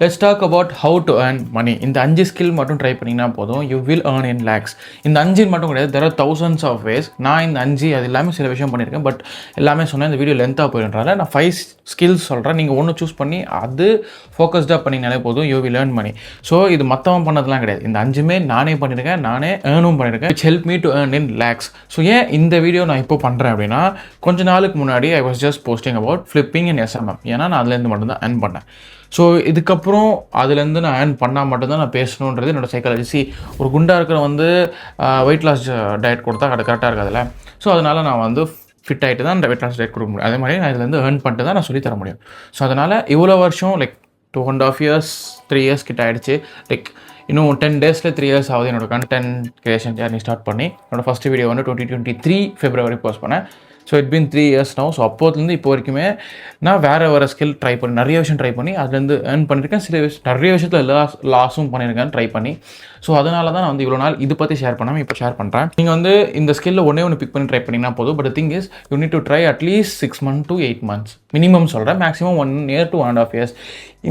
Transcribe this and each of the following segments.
Let's talk about how to earn money. இந்த 5 skill மட்டும் try பண்ணிங்கன்னா போதும், you will earn in lakhs. இந்த 5 மட்டும் கிடையாது, there are thousands of ways. நான் இந்த 5 அது எல்லாமே சில விஷயம் பண்ணியிருக்கேன், பட் எல்லாமே சொன்னேன் இந்த வீடியோ லென்த்தாக போயிடுறால நான் 5 ஸ்கில்ஸ் சொல்கிறேன். நீங்கள் ஒன்று சூஸ் பண்ணி அது ஃபோக்கஸ்டாக பண்ணிங்கனாலே போதும், you will earn money. So இது மற்றவன் பண்ணதெல்லாம் கிடையாது, இந்த 5மே நானே பண்ணியிருக்கேன், நானே ஏர்னும் பண்ணியிருக்கேன், which help me to earn in lakhs. So ஏன் இந்த வீடியோ நான் இப்போ பண்ணுறேன் அப்படின்னா, கொஞ்ச நாளுக்கு முன்னாடி I was just posting about flipping in SMM. ஏன்னா நான் அதுலேருந்து மட்டும்தான் ஏர்ன் பண்ணேன். ஸோ இதுக்கப்புறம் அதுலேருந்து நான் ஏர்ன் பண்ணால் மட்டும்தான் நான் பேசணுன்றது என்னோடய சைக்காலஜி. ஒரு குண்டாக இருக்கிற வந்து வெயிட் லாஸ் டயட் கொடுத்தா அது கரெக்டாக இருக்காதுல்ல. ஸோ அதனால் நான் வந்து ஃபிட் ஆகிட்டு தான் அந்த வெயிட் லாஸ் டயட் கொடுக்க முடியும். அதே மாதிரி நான் இதுலேருந்து ஏர்ன் பண்ணிட்டு தான் நான் சொல்லித்தர முடியும். ஸோ அதனால் இவ்வளோ வருஷம் லைக் 2.5 years 3 years கிட்ட ஆகிடுச்சு. லைக் இன்னும் 10 daysல 3 years ஆகுது என்னோடய கண்டென்ட் கிரியேஷன் ஜர்னி ஸ்டார்ட் பண்ணி. என்னோடய ஃபஸ்ட்டு வீடியோ வந்து 2023 February போஸ்ட் பண்ணேன். So it been 3 years now. So அப்போதுலேருந்து இப்போ வரைக்குமே நான் வேறு ஸ்கில் ட்ரை பண்ணி நிறைய விஷயம் ட்ரை பண்ணி அதுலேருந்து ஏர்ன் பண்ணியிருக்கேன். நிறைய விஷயத்தில் லாஸும் பண்ணியிருக்கேன் ட்ரை பண்ணி. ஸோ அதனால தான் நான் வந்து இவ்வளோ நாள் இது பற்றி ஷேர் பண்ணாமல் இப்போ ஷேர் பண்ணுறேன். நீங்கள் வந்து இந்த ஸ்கில்ல ஒன்று பிக் பண்ணி ட்ரை பண்ணிங்கன்னா போதும். But thing is you need to try at least 6 months to 8 months minimum சொல்கிறேன். மேக்ஸிமம் 1 year to 1.5 years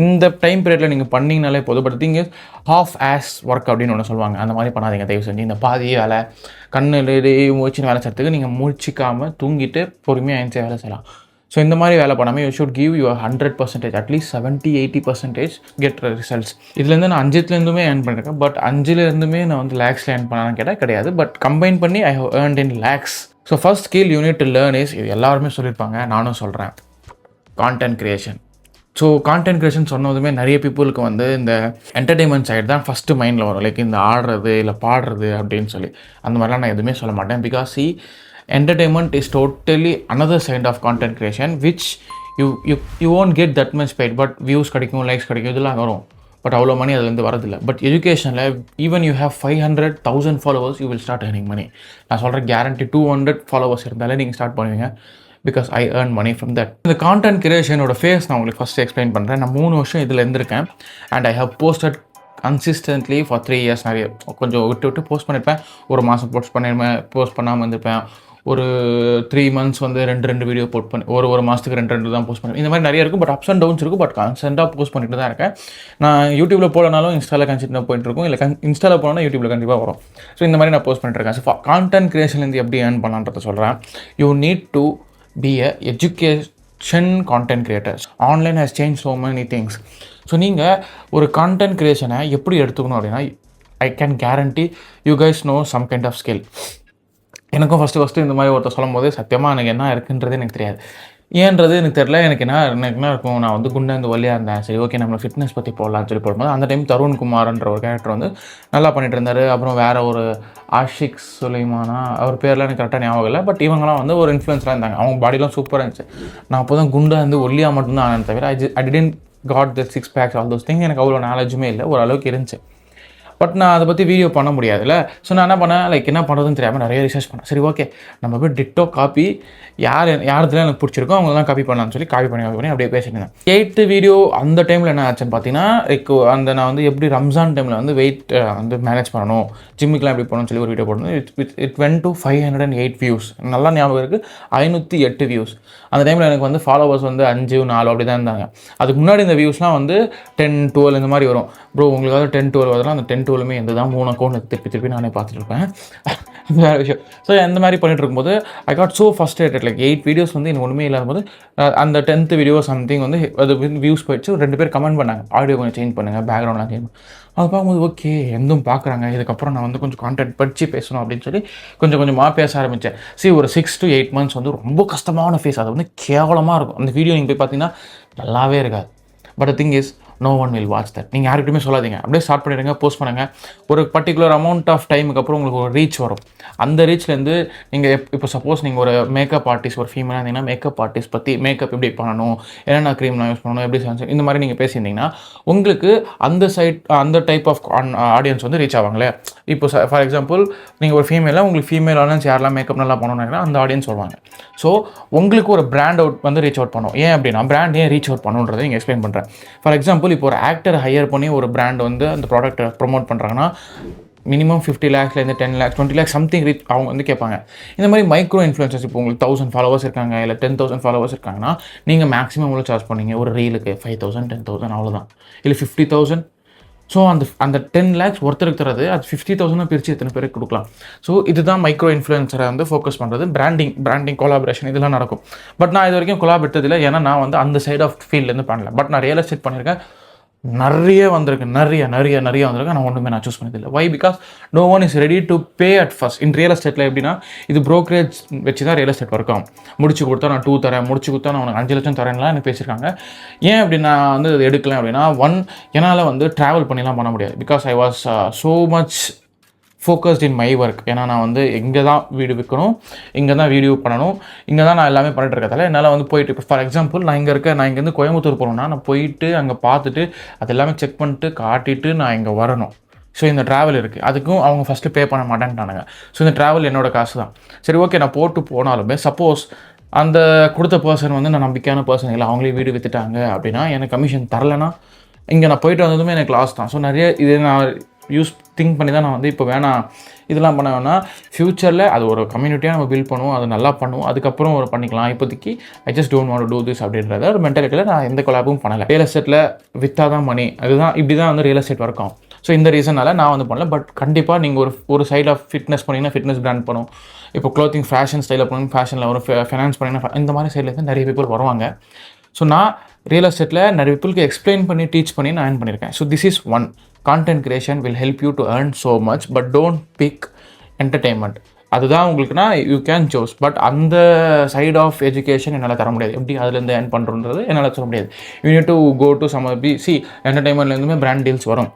இந்த டைம் பீரியடில் நீங்கள் பண்ணிங்கனாலே போதும். But thing is half as work அப்படின்னு ஒன்று சொல்லுவாங்க, அந்த மாதிரி பண்ணாதீங்க தயவு செஞ்சு. இந்த பாதி வேலை கண்ணில் மூச்சுன்னு வேலை செய்கிறதுக்கு நீங்கள் முடிச்சிக்காமல் தூங்கிட்டு பொறுமையாக எழுந்து வேலை செய்யலாம். ஸோ இந்த மாதிரி வேலை பண்ணாமல் you should give your 100%, at least 70-80% get results. இதுலேருந்து நான் 5லேருந்துமே ஏர்ன் பண்ணியிருக்கேன். பட் 5லேருந்துமே நான் வந்து லேக்ஸில் ஏர்ன் பண்ணான்னு கேட்டால் கிடையாது. பட் கம்பைன் பண்ணி I have earned in lakhs. So first skill you need to learn is, இது எல்லாருமே சொல்லியிருப்பாங்க, நானும் சொல்கிறேன், content creation. So content creation சொன்னதுமே நிறைய பீப்புளுக்கு வந்து இந்த என்டர்டெயின்மெண்ட் சைடு தான் ஃபஸ்ட்டு மைண்டில் வரும். லைக் இந்த ஆடுறது இல்லை பாடுறது அப்படின்னு சொல்லி அந்த மாதிரிலாம் நான் எதுவுமே சொல்ல மாட்டேன். Because entertainment is totally another side of content creation which you won't get that much paid, but views கிடைக்கும், லைக்ஸ் கிடைக்கும், இதெல்லாம் வரும். பட் அவ்வளோ மணி அதுலேருந்து வரதில்லை. பட் எஜுகேஷனில் even you have 500,000 followers you will start earning money. நான் சொல்கிறேன் கேரண்டி 200 followers இருந்தாலே நீங்கள் ஸ்டார்ட் பண்ணுவீங்க. Because I earn money from that. இந்த கான்டென்ட் கிரியேஷனோட ஃபேஸ் நான் உங்களுக்கு ஃபஸ்ட்டு எக்ஸ்பிளைன் பண்ணுறேன். நான் 3 வருஷம் இதில் இருந்திருக்கேன். And I have posted consistently for 3 years. நிறைய கொஞ்சம் விட்டு போஸ்ட் பண்ணியிருப்பேன். ஒரு மாதம் போஸ்ட் பண்ணாமல் இருந்திருப்பேன். ஒரு 3 months வந்து 2 வீடியோ போஸ்ட் பண்ணி ஒரு மாதத்துக்கு 2 தான் போஸ்ட் பண்ணி இந்த மாதிரி நிறைய இருக்குது. பட் அப்ஸ் அண்ட் டவுன்ஸ் இருக்குது. பட் கான்ஸ்டன்ட்டாக போஸ்ட் பண்ணிட்டு தான் இருக்கேன். நான் யூடியூப்பில் போலனாலும் இன்ஸ்டாவில் கன்சிஸ்டன்ட்டாக போயிட்டு இருக்கும். இல்லை இன்ஸ்டாவில் போனால் யூடியூப்பில் கண்டிப்பாக வரும். ஸோ இந்த மாதிரி நான் போஸ்ட் பண்ணிட்டுருக்கேன். ஸோ கான்டென்ட் கிரியேஷன்லேருந்து எப்படி ஏர்ன் பண்ணலான்றத சொல்கிறேன். You need to be a education content creators. Online has change so many things. So நீங்கள் ஒரு கான்டென்ட் கிரியேஷனை எப்படி எடுத்துக்கணும் அப்படின்னா, I can guarantee you guys know some kind of skill. எனக்கும் ஃபஸ்ட்டு இந்த மாதிரி ஒருத்தர் சொல்லும் போது சத்தியமாக எனக்கு என்ன இருக்குன்றது எனக்கு தெரியாது. ஏன்றது எனக்கு தெரியல. எனக்கு என்ன இருக்கும், நான் வந்து குண்டாந்து ஒல்லியாக இருந்தேன். சரி ஓகே நம்மளை ஃபிட்னஸ் பற்றி போடலான்னு சொல்லி போடும்போது அந்த டைம் தருண் குமார்ன்ற ஒரு கேரக்டர் வந்து நல்லா பண்ணிட்டு இருந்தார். அப்புறம் வேறு ஒரு ஆஷிக் சுலைமானா, அவர் பேர்லாம் எனக்கு கரெக்டாக ஞாபகம் இல்லை. பட் இவங்கலாம் வந்து ஒரு இன்ஃப்ளூயன்ஸராக இருந்தாங்க. அவங்க பாடிலாம் சூப்பராக இருந்துச்சு. நான் அப்போ தான் குண்டாக இருந்து ஒல்லியாக மட்டும்தான் ஆனேன் தவிர I didn't got the 6 packs all those thing. எனக்கு அவ்வளோ நாலேஜுமே இல்லை, ஓரளவுக்கு இருந்துச்சு. பட் நான் அதை பற்றி வீடியோ பண்ண முடியாதுல்ல. ஸோ நான் என்ன பண்ணேன், லைக் என்ன பண்ணுறதுன்னு தெரியாமல் நிறைய ரிசர்ச் பண்ணேன். சரி ஓகே நம்ம போய் டிட்டோ காப்பி யாருதுல எனக்கு பிடிச்சிருக்கோ அவங்க தான் காப்பி பண்ணலான்னு சொல்லி காப்பி பண்ணி அப்படியே பேசிட்டு இருந்தேன். 8th வீடியோ அந்த டைமில் என்ன ஆச்சுன்னு பார்த்தீங்கன்னா, லைக் நான் வந்து எப்படி ரம்ஜான் டைமில் வந்து வெயிட் வந்து மேனேஜ் பண்ணணும், ஜிம்முக்கெலாம் எப்படி போகணும்னு சொல்லி ஒரு வீடியோ போடணும். It went to 508 views. நல்லா ஞாபகம் இருக்குது, 508 views. அந்த டைமில் எனக்கு வந்து ஃபாலோவர்ஸ் வந்து 5, 4 அப்படி தான் இருந்தாங்க. அதுக்கு முன்னாடி இந்த வியூஸ்லாம் வந்து 10, 12 இந்த மாதிரி வரும். ப்ரோ உங்களுக்காவது 10, 12 வரலாம். அந்த 10, 12மே எந்த தான் 3 அக்கௌண்ட் திருப்பி நானே பார்த்துட்டு இருப்பேன். வேறு விஷயம். ஸோ அந்த மாதிரி பண்ணிட்டு இருக்கும்போது I got so frustrated. Like 8 videos வந்து எனக்கு ஒன்றுமே இல்லாத போது அந்த 10th வீடியோ சம்திங் வந்து அது வியூஸ் போயிடுச்சு. 2 பேர் கமெண்ட் பண்ணாங்க, ஆடியோ கொஞ்சம் சேஞ்ச் பண்ணுங்கள், பேக்ரவுண்ட்லாம் சேஞ்ச் பண்ணு. அது பார்க்கும்போது ஓகே எந்தும் பார்க்குறாங்க, இதுக்கப்புறம் நான் வந்து கொஞ்சம் கான்டென்ட் படித்து பேசணும் அப்படின்னு சொல்லி கொஞ்சமாக பேச ஆரம்பித்தேன். ஒரு 6 to 8 months வந்து ரொம்ப கஷ்டமான ஃபேஸ். அது வந்து கேவலமாக இருக்கும். அந்த வீடியோ நீங்கள் போய் பார்த்தீங்கன்னா நல்லாவே இருக்காது. But the thing is no one will watch that. நீங்கள் யாருக்கிட்டுமே சொல்லாதீங்க, அப்படியே ஸ்டார்ட் பண்ணிடுங்க, போஸ்ட் பண்ணுங்கள். ஒரு பர்டிகுலர் அமௌண்ட் ஆஃப் டைமுக்கு அப்புறம் உங்களுக்கு ஒரு ரீச் வரும். அந்த ரீச்லேருந்து நீங்கள் இப்போ சப்போஸ் நீங்கள் ஒரு மேக்கப் ஆர்டிஸ்ட், ஒரு ஃபீமேலாக இருந்தீங்கன்னா மேக்கப் ஆர்டிஸ்ட் பற்றி மேக்கப் எப்படி பண்ணணும், என்னென்ன க்ரீம்லாம் யூஸ் பண்ணணும், எப்படி இந்த மாதிரி நீங்கள் பேசியிருந்தீங்கன்னா உங்களுக்கு அந்த டைப் ஆஃப் ஆடியன்ஸ் வந்து ரீச் ஆவாங்களே. இப்போ ஃபார் எக்ஸாம்பிள் நீங்கள் ஒரு ஃபீமேலாக உங்களுக்கு ஃபீமேல் ஆடியன்ஸ் யாரெல்லாம் மேக்கப் நல்லா பண்ணணும்னா அந்த ஆடியன்ஸ் சொல்லுவாங்க. ஸோ உங்களுக்கு ஒரு பிராண்ட் அவுட் வந்து ரீச் அவுட் பண்ணும். ஏன் அப்படின்னா பிராண்ட் ஏன் ரீச் அவுட் பண்ணுன்றதை நீங்கள் எக்ஸ்பிளைன் பண்ணுறேன். ஃபார் எக்ஸாம்பிள் இப்போ ஒரு ஆக்டர் ஹையர் பண்ணி ஒரு பிராண்ட் வந்து அந்த ப்ராடக்ட்டை ப்ரொமோட் பண்ணுறாங்கன்னா minimum 50 lakhsலேருந்து 10 lakhs 20 lakhs something reach அவங்க வந்து கேட்பாங்க. இந்த மாதிரி மைக்ரோ இன்ஃப்ளூயன்சர்ஸ் இப்போ உங்களுக்கு 1000 ஃபாலோவர்ஸ் இருக்காங்க, இல்லை 10,000 ஃபாலோவர்ஸ் இருக்காங்கன்னா நீங்கள் மேக்ஸிமம் எவ்வளோ சார்ஜ் பண்ணீங்க? ஒரு ரீலுக்கு 5,000 10,000 அவ்வளோதான், இல்லை 50,000. ஸோ அந்த 10 lakhs ஒருத்தருக்கு தரது அது 50,000 பிரித்து எத்தனை பேருக்கு கொடுக்கலாம். ஸோ இதுதான் மைக்ரோ இன்ஃப்ளூயன்சரை வந்து ஃபோக்கஸ் பண்ணுறது. பிராண்டிங் கொலாபரேஷன் இதெல்லாம் நடக்கும். பட் நான் இது வரைக்கும் கொலாப் எடுத்ததில்லை, ஏன்னா நான் வந்து அந்த சைட் ஆஃப் ஃபீல்ட்லேருந்து பண்ணல. பட் நான் ரியல் எஸ்டேட் பண்ணியிருக்கேன், நிறைய வந்திருக்கு, நிறைய வந்திருக்கு. நான் ஒன்றுமே நான் சூஸ் பண்ணதில்லை. Why? Because no one is ready to pay at first. In real எஸ்டேட்டில் எப்படின்னா இது ப்ரோக்கரேஜ் வச்சு தான் ரியல் எஸ்டேட் ஒர்க் ஆகும். முடிச்சு கொடுத்தா நான் 2 தரேன், முடிச்சு கொடுத்தா நான் உனக்கு 5 லட்சம் தரேன்லாம் எனக்கு பேசியிருக்காங்க. ஏன் அப்படி நான் வந்து அது எடுக்கலாம் அப்படின்னா, என்னால் வந்து ட்ராவல் பண்ணிலாம் பண்ண முடியாது. Because I was so much focused in my work. ஏன்னா நான் வந்து இங்கே தான் வீடு விற்கணும், இங்கே தான் வீடியோ பண்ணணும், இங்கே தான் நான் எல்லாமே பண்ணிட்டு இருக்கிறதால என்னால் வந்து போயிட்டு, இப்போ ஃபார் எக்ஸாம்பிள் நான் இங்கேருந்து கோயம்புத்தூர் போகணுன்னா நான் போயிட்டு அங்கே பார்த்துட்டு அது எல்லாமே செக் பண்ணிட்டு காட்டிட்டு நான் இங்கே வரணும். ஸோ இந்த ட்ராவல் இருக்குது, அதுக்கும் அவங்க ஃபஸ்ட்டு பே பண்ண மாட்டேன்ட்டானுங்க. ஸோ இந்த ட்ராவல் என்னோட காசு தான். சரி ஓகே, நான் போட்டு போனாலுமே சப்போஸ் அந்த கொடுத்த பர்சன் வந்து நான் நம்பிக்கையான பர்சன் இல்லை, அவங்களே வீடு விற்றுட்டாங்க அப்படின்னா எனக்கு கமிஷன் தரலைன்னா இங்கே நான் போயிட்டு வந்ததுமே எனக்கு லாஸ் தான். ஸோ நிறைய இது நான் திங்க் பண்ணி தான் நான் வந்து இப்போ வேணாம் இதெல்லாம் பண்ண வேணாம், ஃப்யூச்சரில் அது ஒரு கம்யூனிட்டியாக நம்ம பில்ட் பண்ணுவோம், அது நல்லா பண்ணுவோம், அதுக்கப்புறம் ஒரு பண்ணிக்கலாம். இப்போதைக்கு I just don't want to do this அப்படின்றத ஒரு மென்டாலிட்டியில் நான் எந்த கொலாபும் பண்ணலை. ரியல் எஸ்டேட்டில் விற்றா தான் மணி, அதுதான் இப்படி தான் வந்து ரியல் எஸ்டேட் ஒர்க் ஆகும். ஸோ இந்த ரீசனால் நான் வந்து பண்ணல. பட் கண்டிப்பாக நீங்கள் ஒரு சைட் ஆஃப் ஃபிட்னஸ் பண்ணிங்கன்னா ஃபிட்னஸ் பிராண்ட் பண்ணும், இப்போ க்ளோத்திங் ஃபேஷன் ஸ்டைலில் பண்ணணும், ஃபேஷனில் வரும், ஃபைனான்ஸ் பண்ணிங்கன்னா இந்த மாதிரி சைட்லேருந்து நிறைய பீப்புள் வருவாங்க. ஸோ நான் ரியல் எஸ்டேட்டில் நிறைய பீப்புளுக்கு எக்ஸ்பிளைன் பண்ணி டீச் பண்ணி நான் ஏர்ன் பண்ணியிருக்கேன். So this is one. Content creation will help you to earn so much, but don't pick entertainment. அதுதான் உங்களுக்குனா யூ கேன் சூஸ். பட் அந்த சைட் ஆஃப் எஜுகேஷன் என்னால் தர முடியாது. எப்படி அதுலேருந்து ஏர்ன் பண்ணுறது என்னால் சொல்ல முடியாது. You need to go to some என்டர்டைன்மெண்ட்லேருந்துமே பிராண்ட் டீல்ஸ் வரும்.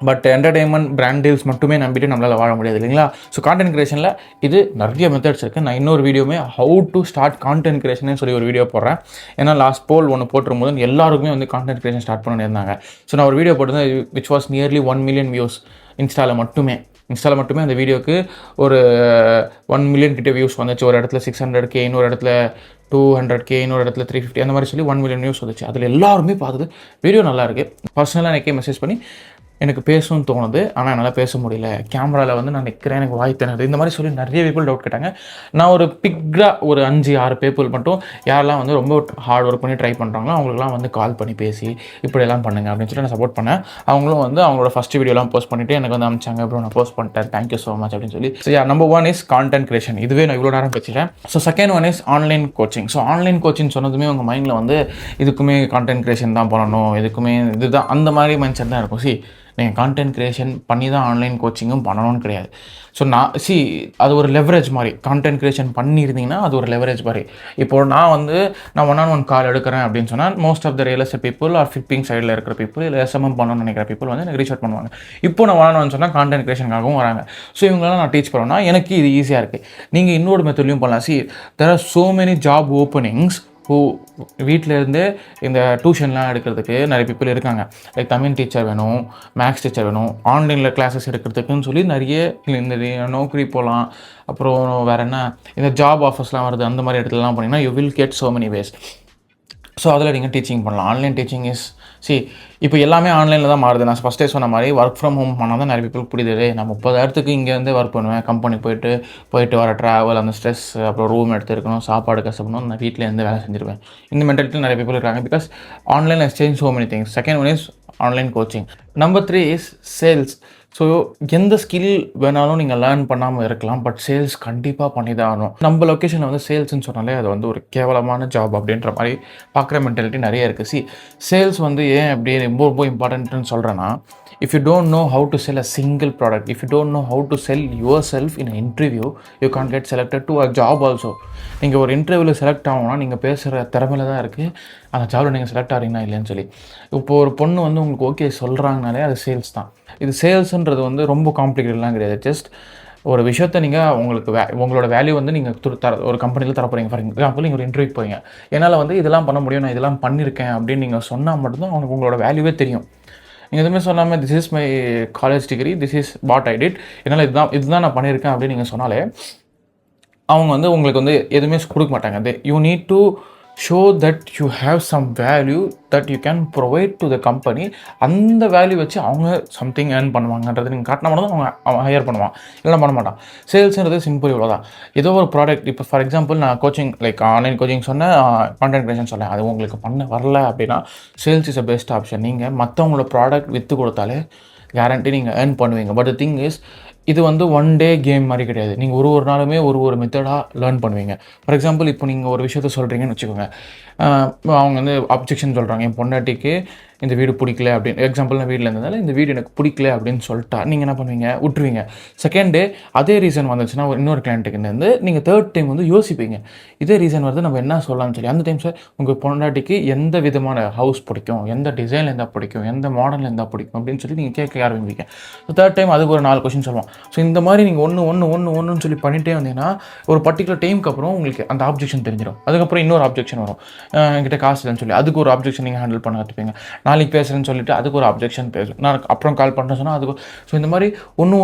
பட் என்டர்டைன்மெண்ட் பிராண்ட் டீல்ஸ் மட்டுமே நம்பிட்டு நம்மளால் வாழ முடியாது இல்லைங்களா? ஸோ கான்டென்ட் கிரியேஷனில் இது நிறைய மெத்தட்ஸ் இருக்குது. நான் இன்னொரு வீடியோமே how to start content creation சொல்லி ஒரு வீடியோ போடுறேன். ஏன்னா லாஸ்ட் போல் ஒன்று போட்டிருக்கும்போது எல்லாருக்குமே வந்து கான்டென்ட் கிரியேஷன் ஸ்டார்ட் பண்ணி இருந்தாங்க. ஸோ நான் ஒரு வீடியோ போட்டிருந்தேன் which was nearly 1 million views இன்ஸ்டாவில் மட்டுமே அந்த வீடியோக்கு ஒரு 1 million கிட்ட வியூஸ் வந்துச்சு. ஒரு இடத்துல 600K, இன்னொரு இடத்துல 200K, இன்னொரு இடத்துல 350, அந்த மாதிரி சொல்லி 1 million வியூஸ் வந்துச்சு. அதில் எல்லாருமே பார்த்துட்டு வீடியோ நல்லா இருக்குது. பர்சனலாக எனக்கே மெசேஜ் பண்ணி எனக்கு பேசணும்னு தோணுது, ஆனால் என்னால் பேச முடியல, கேமராவில் வந்து நான் நிற்கிறேன், எனக்கு வாய் திணறுது, இந்த மாதிரி சொல்லி நிறைய பீப்புள் டவுட் கேட்டாங்க. நான் ஒரு பிக்காக ஒரு 5-6 பீப்புள் மட்டும் யாரெல்லாம் வந்து ரொம்ப ஹார்ட் ஒர்க் பண்ணி ட்ரை பண்ணுறாங்களோ அவங்களுக்குலாம் வந்து கால் பண்ணி பேசி இப்படியெல்லாம் பண்ணுங்க அப்படின்னு சொல்லி நான் சப்போர்ட் பண்ணேன். அவங்களும் வந்து அவங்களோட ஃபஸ்ட் வீடியோலாம் போஸ்ட் பண்ணிவிட்டு எனக்கு வந்து அனுப்பிச்சாங்க. அப்புறம் நான் போஸ்ட் பண்ணிட்டேன், தேங்க்யூ ஸோ மச் அப்படின்னு சொல்லி. So number 1 is content creation. இதுவே நான் இவ்வளோ நேரம் பேசிட்டேன். So second one is online coaching. So online coaching சொன்னதுமே உங்கள் மைண்டில் வந்து இதுக்குமே கான்டென்ட் கிரியேஷன் தான் பண்ணணும், இதுக்குமே இதுதான் அந்த மாதிரி மைண்ட் செட் தான் இருக்கும். நீங்கள் கான்டென்ட் கிரியேஷன் பண்ணி தான் ஆன்லைன் கோச்சிங்கும் பண்ணணும்னு கிடையாது. ஸோ அது ஒரு லெவரேஜ் மாதிரி. கான்டென்ட் கிரியேஷன் பண்ணியிருந்தீங்கன்னா அது ஒரு லெவரேஜ் மாதிரி. இப்போது நான் 1-on-1 கால் எடுக்கிறேன் அப்படின்னு சொன்னால் most of the real estate people are ஃபிப்பிங் சைடில் இருக்கிற பீப்புள் இல்லை எஸ்எம்எம் பண்ணணும்னு நினைக்கிற பீப்புள் வந்து எனக்கு ரீச் அவுட் பண்ணுவாங்க. இப்போ நான் 1-on-1 சொன்னால் கான்டென்ட் கிரியேஷனுக்காகவும் வராங்க. ஸோ இவங்களாம் நான் டீச் பண்ணோன்னா எனக்கு இது ஈஸியாக இருக்குது. நீங்கள் இன்னொரு மெத்தட்லையும் பண்ணலாம். There are so many job openings வீட்டிலேருந்து இந்த டியூஷன்லாம் எடுக்கிறதுக்கு நிறைய பீப்புள் இருக்காங்க. லைக் தமிழ் டீச்சர் வேணும், மேக்ஸ் டீச்சர் வேணும், ஆன்லைனில் கிளாஸஸ் எடுக்கிறதுக்குன்னு சொல்லி நிறைய இந்த நோக்கரி போகலாம். அப்புறம் வேறு என்ன இந்த ஜாப் ஆஃபர்ஸ்லாம் வருது, அந்த மாதிரி இடத்துலலாம் போனீங்கன்னா you will get so many ways. So அதில் நீங்கள் டீச்சிங் பண்ணலாம். ஆன்லைன் டீச்சிங் இஸ் இப்போ எல்லாமே ஆன்லைனில் தான் மாறுது. நான் ஃபஸ்ட்டே சொன்ன மாதிரி ஒர்க் ஃப்ரம் ஹோம் பண்ணால் தான் நிறைய பீப்புள் புரியுது. நான் 30,000 இங்கேருந்து ஒர்க் பண்ணுவேன், கம்பெனி போயிட்டு வர ட்ராவல், அந்த ஸ்ட்ரெஸ், அப்புறம் ரூம் எடுத்து இருக்கணும், சாப்பாடு கஷ்டப்படணும், நான் வீட்டிலேருந்து வேலை செஞ்சுருவேன். இந்த மென்டாலிட்டியில் நிறைய பீப்புள் இருக்காங்க. Because online exchange so many things. Second one is online coaching. Number 3 is sales. So எந்த ஸ்கில் வேணாலும் நீங்கள் லேர்ன் பண்ணாமல் இருக்கலாம், பட் சேல்ஸ் கண்டிப்பாக பண்ணி தான் ஆகணும். நம்ம லொக்கேஷனில் வந்து சேல்ஸ்ன்னு சொன்னாலே அது வந்து ஒரு கேவலமான ஜாப் அப்படின்ற மாதிரி பார்க்குற மென்டாலிட்டி நிறைய இருக்குது. சேல்ஸ் வந்து ஏன் அப்படி ரொம்ப இம்பார்ட்டன்ட்னு சொல்கிறேன்னா, if you don't know how to sell a single product, if you don't know how to sell yourself in an interview, you can't get selected to a job also. நீங்கள் ஒரு இன்டர்வியூவில் செலக்ட் ஆகணும்னா நீங்கள் பேசுகிற திறமையில தான் இருக்குது அந்த ஜாபில் நீங்கள் செலக்ட் ஆகிறீங்கன்னா இல்லைன்னு சொல்லி. இப்போது ஒரு பொண்ணு வந்து உங்களுக்கு ஓகே சொல்கிறாங்கனாலே அது சேல்ஸ் தான். இது சேல்ஸுன்றது வந்து ரொம்ப காம்ப்ளிகேட்டட்லாம் கிடையாது. ஜஸ்ட் ஒரு விஷயத்தை நீங்கள் உங்களோட வேல்யூ வந்து நீங்கள் ஒரு கம்பெனியில் தரப்போறீங்க. ஃபார் எக்ஸாம்பிள் நீங்கள் ஒரு இன்டர்வியூ போகிறீங்க, என்னால் வந்து இதெல்லாம் பண்ண முடியும், நான் இதெல்லாம் பண்ணியிருக்கேன் அப்படின்னு நீங்கள் சொன்னால் மட்டும்தான் அவங்களுக்கு உங்களோட வேல்யூவே தெரியும். நீங்கள் எதுவுமே சொல்லாமல் this is my college degree, this is what I did, என்னால் இதுதான் நான் பண்ணியிருக்கேன் அப்படின்னு நீங்கள் சொன்னாலே அவங்க வந்து உங்களுக்கு வந்து எதுவுமே கொடுக்க மாட்டாங்க. You need to show that you have some value that you can provide to the company. அந்த வேல்யூ வச்சு அவங்க சம்திங் ஏர்ன் பண்ணுவாங்கன்றது நீங்கள் காட்டினா மட்டும் தான் அவங்க ஹையர் பண்ணுவான், இல்லைனா பண்ண மாட்டான். சேல்ஸ்ன்றது சிம்பிள் இவ்வளோ தான். ஏதோ ஒரு ப்ராடக்ட், இப்போ ஃபார் எக்ஸாம்பிள் நான் கோச்சிங் லைக் ஆன்லைன் கோச்சிங் சொன்னேன், கான்டென்ட் கிரியேஷன் சொன்னேன், அது உங்களுக்கு பண்ண வரல அப்படின்னா sales is a best option. நீங்கள் மற்றவங்களோட ப்ராடக்ட் விற்று கொடுத்தாலே கேரண்டி நீங்கள் ஏர்ன் பண்ணுவீங்க. பட் திங் இஸ், இது வந்து ஒன் டே கேம் மாதிரி கிடையாது. நீங்கள் ஒரு நாளுமே ஒரு மெத்தடாக லேர்ன் பண்ணுவீங்க. ஃபார் எக்ஸாம்பிள் இப்போ நீங்கள் ஒரு விஷயத்த சொல்கிறீங்கன்னு வச்சுக்கோங்க, அவங்க வந்து அப்ஜெக்ஷன் சொல்கிறாங்க, என் பொண்டாட்டிக்கு இந்த வீடு பிடிக்கல அப்படின்னு. எக்ஸாம்பிள் நான் வீட்டில் இருந்ததால் இந்த வீடு எனக்கு பிடிக்கல அப்படின்னு சொல்லிட்டா நீங்கள் என்ன பண்ணுவீங்க, விட்டுருவீங்க. செகண்ட் டே அதே ரீசன் வந்துச்சுன்னா இன்னொரு கிளைண்ட்டுக்கு இருந்து நீங்கள் தேர்ட் டைம் வந்து யோசிப்பீங்க, இதே ரீசன் வருது நம்ம என்ன சொல்லலாம்னு சொல்லி. அந்த டைம் சார் உங்கள் பொண்டாட்டிக்கு எந்த விதமான ஹவுஸ் பிடிக்கும், எந்த டிசைனில் இருந்தால் பிடிக்கும், எந்த மாடலில் இருந்தால் பிடிக்கும் அப்படின்னு சொல்லி நீங்கள் கேட்க ஆரம்பிப்பீங்க. ஸோ தேர்ட் டைம் அதுக்கு ஒரு 4 கொஸ்டின் சொல்லுவோம். ஸோ இந்த மாதிரி நீங்கள் ஒன்று சொல்லி பண்ணிகிட்டே வந்தீங்கன்னா ஒரு பர்டிகுலர் டைமுக்கு அப்புறம் உங்களுக்கு அந்த ஆப்ஜெக்ஷன் தெரிஞ்சிடும். அதுக்கப்புறம் இன்னொரு ஆப்ஜெக்ஷன் வரும், என்கிட்ட காசு இல்லைன்னு சொல்லி, அதுக்கு ஒரு ஆப்ஜெக்ஷன் நீங்கள் ஹேண்டில் பண்ண கற்றுப்பீங்க. நாளைக்கு பேசுகிறேன்னு சொல்லிட்டு அதுக்கு ஒரு ஆப்ஜெக்ஷன் பேசும், நான் அப்புறம் கால் பண்ணுறேன் சொன்னால் அதுக்கு. ஸோ இந்த மாதிரி ஒன்று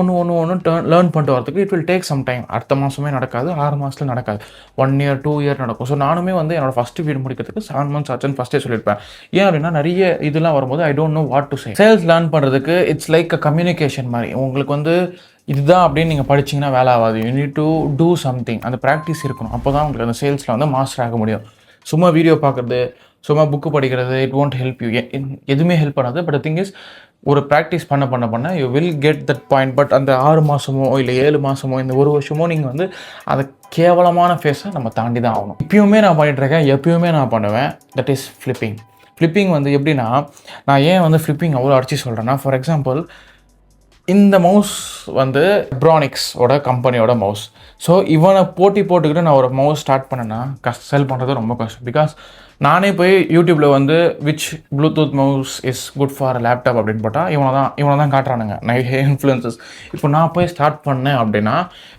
லேர்ன் பண்ணிட்டு வரதுக்கு it will take some time. அடுத்த மாதமே நடக்காது, 6 மாதத்தில் நடக்காது, 1 இயர் 2 இயர் நடக்கும். ஸோ நானுமே வந்து என்னோடய ஃபஸ்ட்டு வீடு முடிக்கிறதுக்கு 7 months ஆச்சுன்னு ஃபஸ்ட்டே சொல்லியிருப்பேன். ஏன் அப்படின்னா நிறைய இதெல்லாம் வரும்போது I don't know what to say. Sales learn பண்ணுறதுக்கு இட்ஸ் லைக் அ கம்யூனிகேஷன் மாதிரி. உங்களுக்கு வந்து இதுதான் அப்படின்னு நீங்கள் படிச்சிங்கன்னா வேலை ஆகாது. You need to do something. அந்த ப்ராக்டிஸ் இருக்கணும். அப்போ தான் உங்களுக்கு அந்த சேல்ஸில் வந்து மாஸ்டர் ஆக முடியும். சும்மா வீடியோ பார்க்குறது, சும்மா புக்கு படிக்கிறது, இட் ஒன்ட் ஹெல்ப் யூ. எதுவுமே ஹெல்ப் பண்ணாது. பட் திங் இஸ், ஒரு ப்ராக்டிஸ் பண்ண you will get that point. But அந்த 6 மாதமோ இல்லை 7 மாதமோ இந்த 1 வருஷமோ நீங்கள் வந்து அதை கேவலமான ஃபேஸை நம்ம தாண்டி தான் ஆகணும். இப்பயுமே நான் பண்ணிகிட்ருக்கேன், எப்பயுமே நான் பண்ணுவேன். That is flipping. ஃப்ளிப்பிங் வந்து எப்படின்னா, நான் ஏன் வந்து ஃப்ளிப்பிங் அவ்வளோ அடிச்சு சொல்கிறேன்னா, ஃபார் எக்ஸாம்பிள் இந்த மவுஸ் வந்து ப்ரானிக்ஸோட கம்பெனியோட மவுஸ். ஸோ இவனை போட்டுக்கிட்டு நான் ஒரு மவுஸ் ஸ்டார்ட் பண்ணேன்னா செல் பண்ணுறது ரொம்ப கஷ்டம். பிகாஸ் நானே போய் யூடியூப்பில் வந்து which Bluetooth mouse is good for laptop அப்படின்னு போட்டால் இவனை தான் காட்டுறானுங்க நிறைய இன்ஃப்ளூயன்சஸ். இப்போ நான் போய் ஸ்டார்ட் பண்ணேன் அப்படின்னா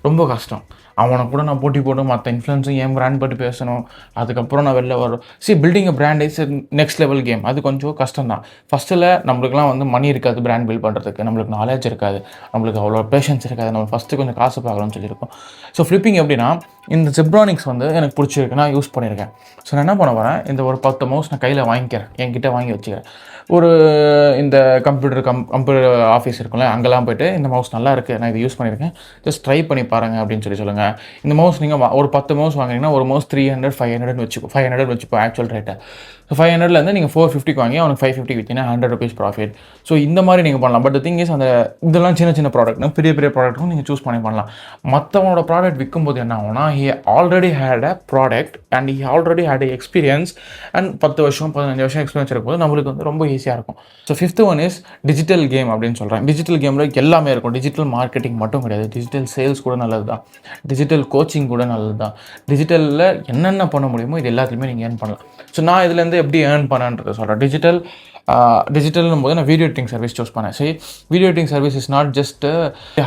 ரொம்ப கஷ்டம். அவனை கூட நான் போட்டு மற்ற இன்ஃப்ளூயன்ஸும் என் பிராண்ட் பற்றி பேசணும். அதுக்கப்புறம் நான் வெளில வரும். Building a brand is next level game. அது கொஞ்சம் கஷ்டம் தான். ஃபஸ்ட்டில் நம்மளுக்குலாம் வந்து மணி இருக்காது பிராண்ட் பில்ட் பண்ணுறதுக்கு, நம்மளுக்கு நாலேஜ் இருக்காது, நம்மளுக்கு அவ்வளோ பேஷன்ஸ் இருக்காது. நம்ம ஃபஸ்ட்டு கொஞ்சம் காசு பார்க்கலாம்னு சொல்லியிருக்கோம். ஸோ ஃப்ளிப்பிங் எப்படின்னா, இந்த ஜெப்ரானிக்ஸ் வந்து எனக்கு பிடிச்சிருக்கு, நான் யூஸ் பண்ணியிருக்கேன். ஸோ நான் என்ன பண்ண வரேன், இந்த ஒரு 10 மவுஸ் நான் கையில் வாங்கிக்கிறேன், என்கிட்ட வாங்கி வச்சுக்கிறேன். ஒரு இந்த கம்ப்யூட்டர் ஆஃபீஸ் இருக்குல்ல, அங்கெல்லாம் போய்ட்டு இந்த மவுஸ் நல்லா இருக்குது, நான் இதை யூஸ் பண்ணியிருக்கேன், ஜஸ்ட் ட்ரை பண்ணி பாருங்கள் அப்படின்னு சொல்லுங்கள். இந்த மவுஸ் நீங்கள் ஒரு 10 மவுஸ் வாங்கினீங்கன்னா ஒரு மவுஸ் 300 500 வச்சுப்போம் ஆக்சுவல் ரேட்டை. ஸோ 500லேருந்து நீங்கள் 450 வாங்கி அவனுக்கு 550 விற்றினா 100 rupees ப்ராஃபிட். ஸோ இந்த மாதிரி நீங்கள் பண்ணலாம். பட் திங் இஸ், அந்த இதெல்லாம் சின்ன ப்ராடக்ட்னா பெரிய ப்ராடக்ட்டும் நீங்கள் சூஸ் பண்ணலாம். மற்றவனோட ப்ராடக்ட் விற்கும்போது என்ன ஆகும்னா, he already had a product and he already had a experience and 10 வருஷம் 15 வருஷம் எக்ஸ்பீரியன்ஸ் இருக்கும்போது நம்மளுக்கு வந்து ரொம்ப ஈஸியாக இருக்கும். So 5th one is digital game அப்படின்னு சொல்கிறேன். டிஜிட்டல் கேமில் எல்லாமே இருக்கும். டிஜிட்டல் மார்க்கெட்டிங் மட்டும் கிடையாது, டிஜிட்டல் சேல்ஸ் கூட நல்லது தான், டிஜிட்டல் கோச்சிங் கூட நல்லது தான். டிஜிட்டலில் என்னென்ன பண்ண முடியுமோ இது எல்லாத்துலேயுமே நீங்கள் ஏர்ன் பண்ணலாம். ஸோ நான் இதுலேருந்து எப்படி ஏர்ன் பண்ணேன்றதை சொல்கிறேன். டிஜிட்டல்னும் போது நான் வீடியோ எடிட்டிங் சர்வீஸ் சூஸ் பண்ணேன். சரி, video editing service is not just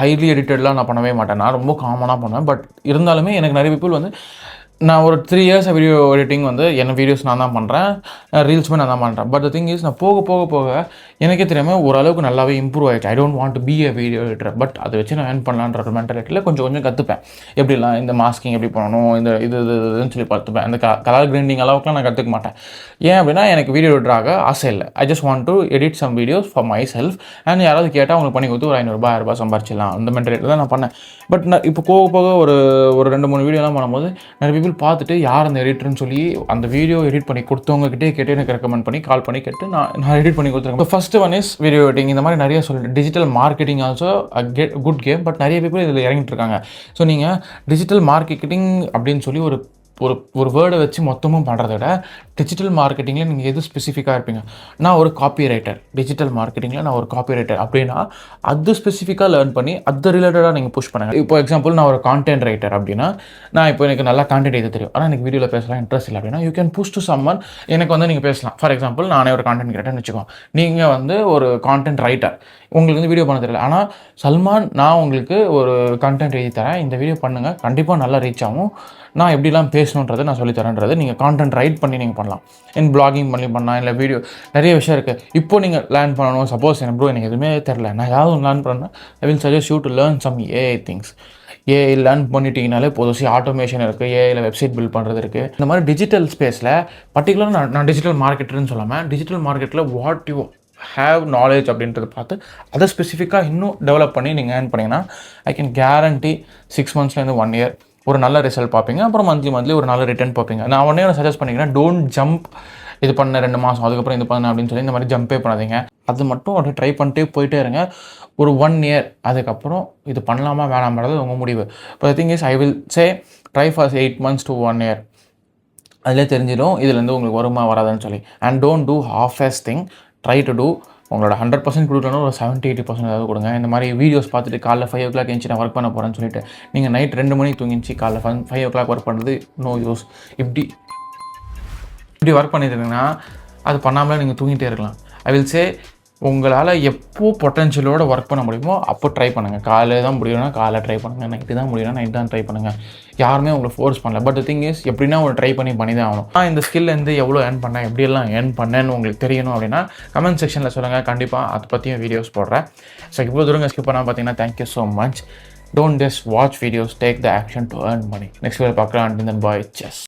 highly எடிட்டட்லாம் நான் பண்ணவே மாட்டேன், நான் ரொம்ப காமனாக பண்ணுவேன். பட் இருந்தாலுமே எனக்கு நிறைய பீப்புள் வந்து, நான் ஒரு 3 years வீடியோ எடிட்டிங் வந்து என்ன வீடியோஸ் நான் தான் பண்ணுறேன், ரீல்ஸுமே நான் தான் பண்ணுறேன். பட் திங் இஸ், நான் போக எனக்கே தெரியாமல் ஓரளவுக்கு நல்லாவே இம்ப்ரூவ் ஆகிடுச்சு. I don't want to be a video editor, but அதை வச்சு நான் ஏர்ன் பண்ணலான்ற ஒரு மென்டாலிட்டியில் கொஞ்சம் கற்றுப்பேன். எப்படிலாம் இந்த மாஸ்கிங் எப்படி பண்ணணும், இந்த இதுன்னு சொல்லி பார்த்துப்பேன். அந்த கலர் கிரைண்டிங் அளவுக்குலாம் நான் கற்றுக்க மாட்டேன். ஏன் அப்படின்னா எனக்கு வீடியோ எடிட்டராக ஆசை இல்லை. I just want to edit some videos for myself. And யாராவது கேட்டால் அவங்களுக்கு பண்ணி கொடுத்து ஒரு 500 ரூபாய் 1000 ரூபாய் சம்பாரிச்சிடலாம், அந்த மென்டாலிட்டியில் தான் நான் பண்ணேன். பட் நான் இப்போ போக ஒரு 2-3 வீடியோலாம் பண்ணும்போது நிறைய பீப்புள் பார்த்துட்டு யார் அந்த எடிட்டர்னு சொல்லி அந்த வீடியோ எடிட் பண்ணி கொடுத்தவங்ககிட்டே கேட்டு எனக்கு ரெக்கமெண்ட் பண்ணி கால் பண்ணி கேட்டு நான் எடிட் பண்ணி கொடுத்துருக்கேன். First one is video editing. இந்த மாதிரி நிறைய சொல்லிட்டு digital marketing also good game. But நிறைய பீப்புள் இதில் இறங்கிட்டு இருக்காங்க. ஸோ நீங்கள் டிஜிட்டல் மார்க்கெட்டிங் அப்படின்னு சொல்லி ஒரு வேர்டை வச்சு மொத்தமும் பண்ணுறத விட டிஜிட்டல் மார்க்கெட்டிங்கில் நீங்கள் எது ஸ்பெசிஃபிக்காக இருப்பீங்க. நான் ஒரு காப்பி ரைட்டர், டிஜிட்டல் மார்க்கெட்டிங்கில் நான் ஒரு காப்பி ரைட்டர் அப்படின்னா அது ஸ்பெசிஃபிக்காக லேர்ன் பண்ணி அது ரிலேட்டடாக நீங்கள் புஷ் பண்ணுங்கள். இப்போ எக்ஸாம்பிள் நான் ஒரு கான்டென்ட் ரைட்டர் அப்படின்னா, நான் இப்போ எனக்கு நல்லா கான்டென்ட் எழுத தெரியும், ஆனால் எனக்கு வீடியோவில் பேசலாம் இன்ட்ரெஸ்ட் இல்லை அப்படின்னா, you can push to someone. எனக்கு வந்து நீங்கள் பேசலாம். ஃபார் எக்ஸாம்பிள் நானே ஒரு கான்டென்ட் கிரியேட்டர்னு வச்சுக்கோங்க, நீங்கள் வந்து ஒரு கான்டென்ட் ரைட்டர், உங்களுக்கு வந்து வீடியோ பண்ண தெரியல, ஆனால் சல்மான் நான் உங்களுக்கு ஒரு கான்டென்ட் எழுதி தரேன், இந்த வீடியோ பண்ணுங்கள், கண்டிப்பாக நல்லா ரீச் ஆகும், நான் எப்படிலாம் பேசணுன்றதை நான் சொல்லித்தரேன்றது நீங்கள் கான்டென்ட் ரைட் பண்ணி நீங்கள் பண்ணலாம். என் பிளாகிங் பண்ணலாம், இல்லை வீடியோ நிறைய விஷயம் இருக்குது. இப்போ நீங்கள் லேர்ன் பண்ணணும். சப்போஸ் எனக்கு எதுவுமே தெரில, நான் ஏதாவது லேர்ன் பண்ணேன், I will suggest you to learn some AI things. AI learn பண்ணிட்டீங்கனாலே போதும். ஆட்டோமேஷன் இருக்குது, ஏஐயில் வெப்சைட் பில்ட் பண்ணுறது இருக்குது. இந்த மாதிரி டிஜிட்டல் ஸ்பேஸில் பர்டிகுலராக நான் டிஜிட்டல் மார்க்கெட்டர்னு சொல்லாமல் டிஜிட்டல் மார்க்கெட்டில் வாட் யூ ஹேவ் நாலேஜ் அப்படின்றத பார்த்து அதை ஸ்பெசிஃபிக்காக இன்னும் டெவலப் பண்ணி நீங்கள் ஏர்ன் பண்ணிங்கன்னா ஐ கேன் கேரண்டி 6 monthsலேருந்து 1 year ஒரு நல்ல ரிசல்ட் பார்ப்பீங்க. அப்புறம் மந்த்லி ஒரு நல்ல ரிட்டர்ன் பார்ப்பீங்க. நான் உடனே சஜஸ்ட் பண்ணிக்கிறேன், டோன்ட் ஜம்ப். இது பண்ண 2 மாதம் அதுக்கப்புறம் இது பண்ண அப்படின்னு சொல்லி இந்த மாதிரி ஜம்பே பண்ணாதீங்க. அது மட்டும் அப்படியே ட்ரை பண்ணிட்டே போயிட்டே இருங்க. ஒரு 1 year அதுக்கப்புறம் இது பண்ணலாமா வேணாம்ன்றது உங்கள் முடிவு. இப்போ thing is I will say try for 8 months to 1 year. அதிலே தெரிஞ்சிடும் இதுலேருந்து உங்களுக்கு வருமா வராதுன்னு சொல்லி. And don't do half as thing. Try to do. உங்களோட 100% கொடுக்கணும், ஒரு 70-80% ஏதாவது கொடுங்க. இந்த மாதிரி வீடியோஸ் பார்த்துட்டு காலைல 5 o'clock எழுந்துச்சு நான் ஒர்க் பண்ண போகிறேன்னு சொல்லிட்டு நீங்கள் நைட் 2 மணிக்கு தூங்கிச்சு காலைல 5 o'clock ஒர்க் பண்ணுறது நோ யூஸ். இப்படி ஒர்க் பண்ணிட்டுருங்கன்னா அது பண்ணாமலே நீங்கள் தூங்கிட்டே இருக்கலாம். ஐ வில் சே உங்களால் எப்போ பொட்டன்ஷியலோட ஒர்க் பண்ண முடியுமோ அப்போ ட்ரை பண்ணுங்கள். காலையில் தான் முடியும்னா காலைல ட்ரை பண்ணுங்கள், நைட்டு தான் முடியும்னா நைட் தான் ட்ரை பண்ணுங்கள். யாருமே உங்களை ஃபோர்ஸ் பண்ணல. பட் திங் இஸ் எப்படின்னா ஒரு ட்ரை பண்ணி தான் ஆகணும். நான் இந்த ஸ்கில்லேருந்து எவ்வளோ ஏர்ன் பண்ணேன், எப்படியெல்லாம் ஏர்ன் பண்ணேன்னு உங்களுக்கு தெரியணும் அப்படின்னா கமெண்ட் செக்ஷனில் சொல்லுங்கள். கண்டிப்பாக அதை பற்றியும் வீடியோஸ் போடுறேன். ஸோ இவ்வளோ தூரம் ஸ்கிப் பண்ணால் பார்த்தீங்கன்னா thank you so much. Don't just watch videos, take the action to earn money. Next video பார்க்கலாம். And then bye, chess.